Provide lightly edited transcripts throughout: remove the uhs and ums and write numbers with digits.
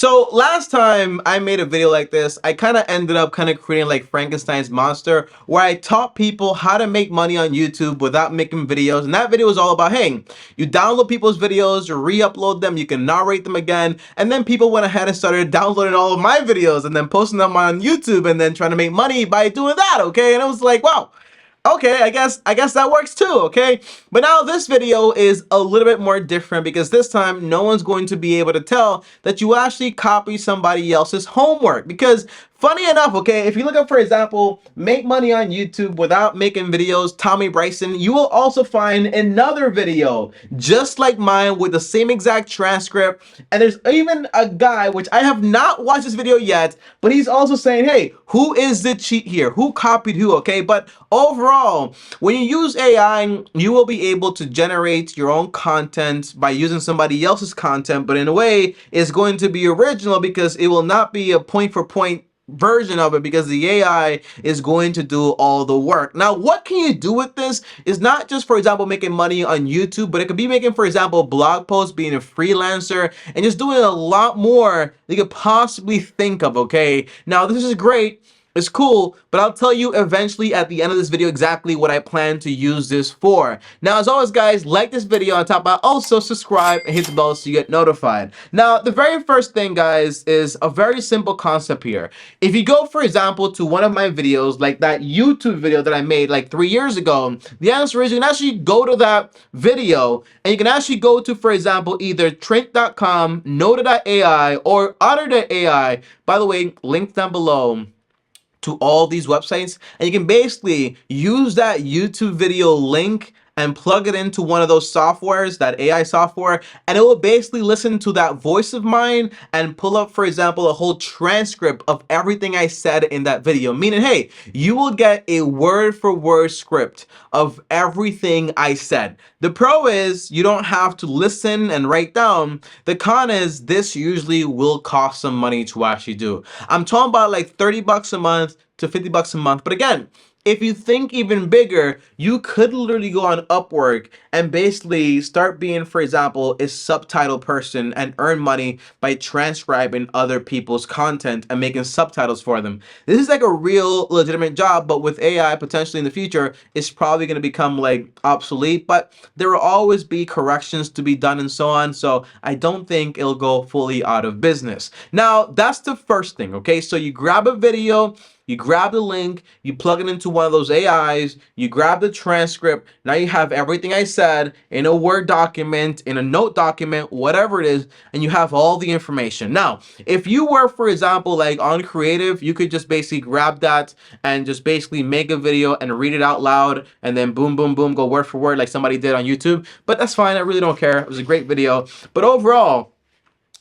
So last time I made a video like this, I kind of ended up creating like Frankenstein's monster where I taught people how to make money on YouTube without making videos. And that video was all about, hey, you download people's videos, you re-upload them, you can narrate them again. And then people went ahead and started downloading all of my videos and then posting them on YouTube and then trying to make money by doing that, okay? And it was like, wow. Okay, I guess that works too, okay? But now this video is a little bit more different because this time no one's going to be able to tell that you actually copy somebody else's homework. Because funny enough, okay, if you look up, for example, make money on YouTube without making videos, TommyBryson, you will also find another video just like mine with the same exact transcript. And there's even a guy, which I have not watched this video yet, but he's also saying, hey, who is the cheat here? Who copied who, okay? But overall, when you use AI, you will be able to generate your own content by using somebody else's content, but in a way, it's going to be original because it will not be a point for point version of it because the AI is going to do all the work. Now, what can you do with this? Is not just, for example, making money on YouTube, but it could be making, for example, blog posts, being a freelancer, and just doing a lot more you could possibly think of, okay? Now, this is great. It's cool, but I'll tell you eventually at the end of this video exactly what I plan to use this for. Now, as always, guys, like this video on top, but also subscribe and hit the bell so you get notified. Now, the very first thing, guys, is a very simple concept here. If you go, for example, to one of my videos, like that YouTube video that I made like 3 years ago, the answer is you can actually go to that video and you can actually go to, for example, either trink.com, Notta.ai, or Otter.ai. By the way, link down below to all these websites, and you can basically use that YouTube video link and plug it into one of those softwares, that AI software, and it will basically listen to that voice of mine and pull up, for example, a whole transcript of everything I said in that video. Meaning, hey, you will get a word for word script of everything I said. The pro is you don't have to listen and write down. The con is this usually will cost some money to actually do. I'm talking about like 30 bucks a month to 50 bucks a month. But again, if you think even bigger, you could literally go on Upwork and basically start being, for example, a subtitle person and earn money by transcribing other people's content and making subtitles for them. This is like a real legitimate job, but with AI potentially in the future, it's probably going to become like obsolete, but there will always be corrections to be done and so on. So I don't think it'll go fully out of business. Now, that's the first thing, okay? So you grab a video, you grab the link, you plug it into one of those AIs, you grab the transcript, now you have everything I said in a Word document, in a note document, whatever it is, and you have all the information. Now, if you were, for example, like on Creative, you could just basically grab that and just basically make a video and read it out loud, and then boom, boom, boom, go word for word like somebody did on YouTube. But that's fine, I really don't care. It was a great video. But overall,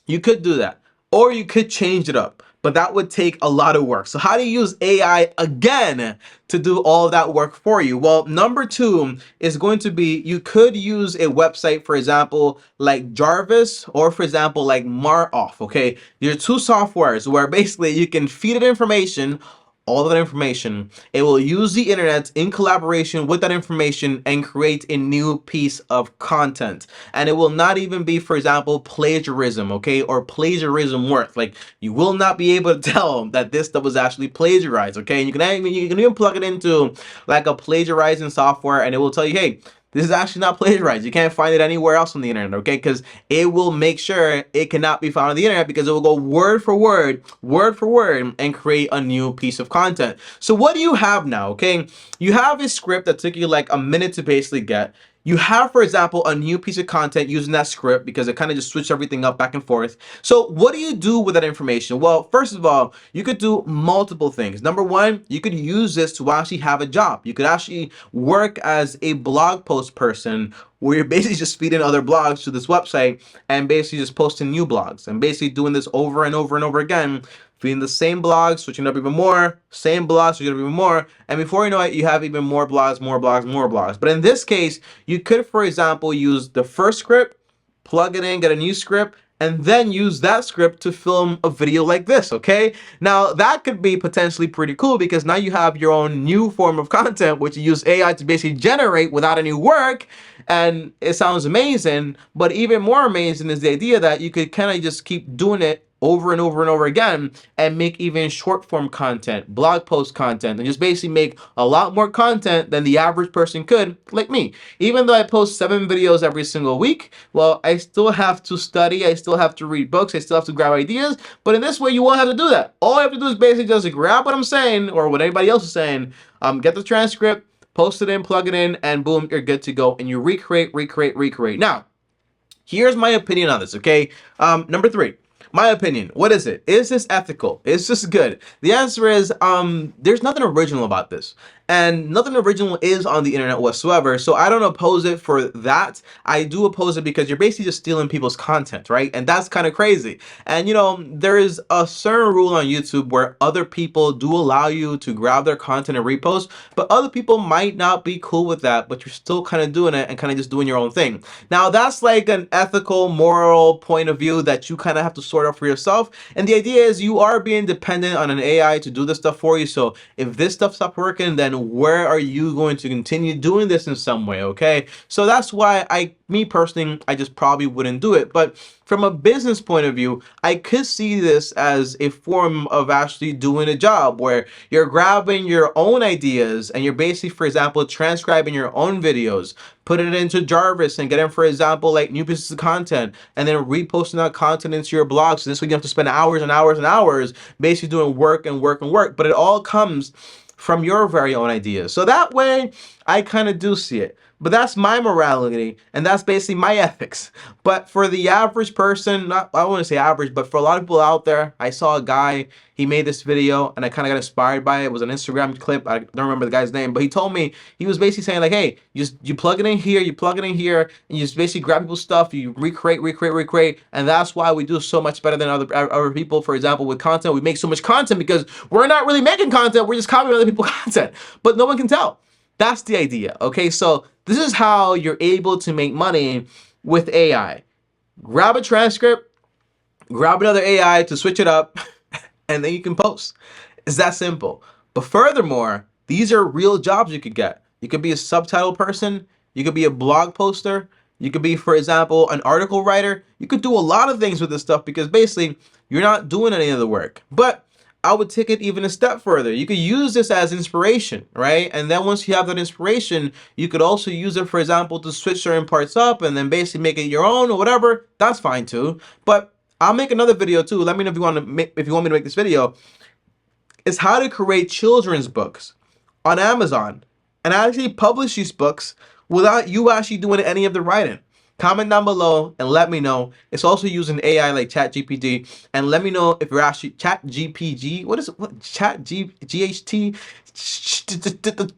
you could do that, or you could change it up, but that would take a lot of work. So how do you use AI again to do all of that work for you? Well, number two is going to be, you could use a website, for example, like Jarvis, or for example, like Maroff, okay? There are two softwares where basically you can feed it information, all of that information. It will use the internet in collaboration with that information and create a new piece of content. And it will not even be, for example, plagiarism, okay, or plagiarism work. Like, you will not be able to tell that this stuff was actually plagiarized, okay? And you can even plug it into like a plagiarizing software, and it will tell you, hey, this is actually not plagiarized. You can't find it anywhere else on the internet, okay? Because it will make sure it cannot be found on the internet, because it will go word for word, and create a new piece of content. So what do you have now, okay? You have a script that took you like a minute to basically get. You have, for example, a new piece of content using that script because it kind of just switched everything up back and forth. So what do you do with that information? Well, first of all, you could do multiple things. Number one, you could use this to actually have a job. You could actually work as a blog post person where you're basically just feeding other blogs to this website and basically just posting new blogs and basically doing this over and over and over again, feeding the same blog, switching up even more, same blog, switching up even more, and before you know it, you have even more blogs, more blogs, more blogs. But in this case, you could, for example, use the first script, plug it in, get a new script, and then use that script to film a video like this, okay? Now, that could be potentially pretty cool because now you have your own new form of content, which you use AI to basically generate without any work, and it sounds amazing. But even more amazing is the idea that you could kind of just keep doing it over and over and over again and make even short form content, blog post content, and just basically make a lot more content than the average person could, like me. Even though I post 7 videos every single week, well, I still have to study, I still have to read books, I still have to grab ideas, but in this way, you won't have to do that. All I have to do is basically just grab what I'm saying or what anybody else is saying, get the transcript, post it in, plug it in, and boom, you're good to go. And you recreate. Now, here's my opinion on this, okay? Number 3. My opinion. What is it? Is this ethical? Is this good? The answer is there's nothing original about this. And nothing original is on the internet whatsoever. So I don't oppose it for that. I do oppose it because you're basically just stealing people's content, right? And that's kind of crazy. And you know, there is a certain rule on YouTube where other people do allow you to grab their content and repost, but other people might not be cool with that, but you're still kind of doing it and kind of just doing your own thing. Now that's like an ethical, moral point of view that you kind of have to sort out for yourself. And the idea is you are being dependent on an AI to do this stuff for you. So if this stuff stops working, then where are you going to continue doing this in some way? Okay, so that's why me personally, I just probably wouldn't do it. But from a business point of view, I could see this as a form of actually doing a job where you're grabbing your own ideas and you're basically, for example, transcribing your own videos, putting it into Jarvis and getting, for example, like new pieces of content, and then reposting that content into your blog. So this way you don't have to spend hours and hours and hours basically doing work and work and work. But it all comes from your very own ideas. So that way, I kind of do see it. But that's my morality, and that's basically my ethics. But for the average person, not, I wouldn't say average, but for a lot of people out there, I saw a guy, he made this video, and I kind of got inspired by it. It was an Instagram clip. I don't remember the guy's name, but he told me, he was basically saying like, hey, you plug it in here, you plug it in here, and you just basically grab people's stuff, you recreate, and that's why we do so much better than other people. For example, with content, we make so much content because we're not really making content, we're just copying other people's content, but no one can tell. That's the idea, okay? So this is how you're able to make money with AI. Grab a transcript, grab another AI to switch it up, and then you can post. It's that simple. But furthermore, these are real jobs you could get. You could be a subtitle person, you could be a blog poster, you could be, for example, an article writer. You could do a lot of things with this stuff because basically you're not doing any of the work. But I would take it even a step further. You could use this as inspiration, right? And then once you have that inspiration, you could also use it, for example, to switch certain parts up and then basically make it your own or whatever. That's fine too. But I'll make another video too. Let me know if you want me to make this video. It's how to create children's books on Amazon and actually publish these books without you actually doing any of the writing. Comment down below and let me know. It's also using AI like ChatGPT, and let me know if you're actually ChatGPT. What is it? What GHT?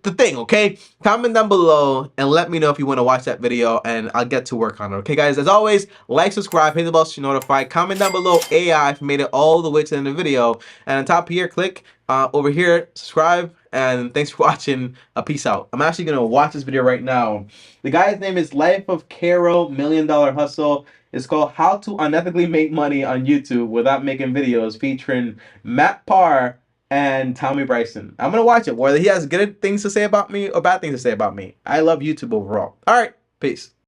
The thing, okay? Comment down below and let me know if you want to watch that video, and I'll get to work on it. Okay, guys. As always, like, subscribe, hit the bell to be notified. Comment down below AI if you made it all the way to the end of the video, and on top here, click over here, subscribe, and thanks for watching. Peace out. I'm actually gonna watch this video right now. The guy's name is Life of Carol $1 Million Hustle. It's called How to Unethically Make Money on YouTube Without Making Videos, featuring Matt Parr and TommyBryson. I'm gonna watch it, whether he has good things to say about me or bad things to say about me. I love YouTube overall. All right, peace.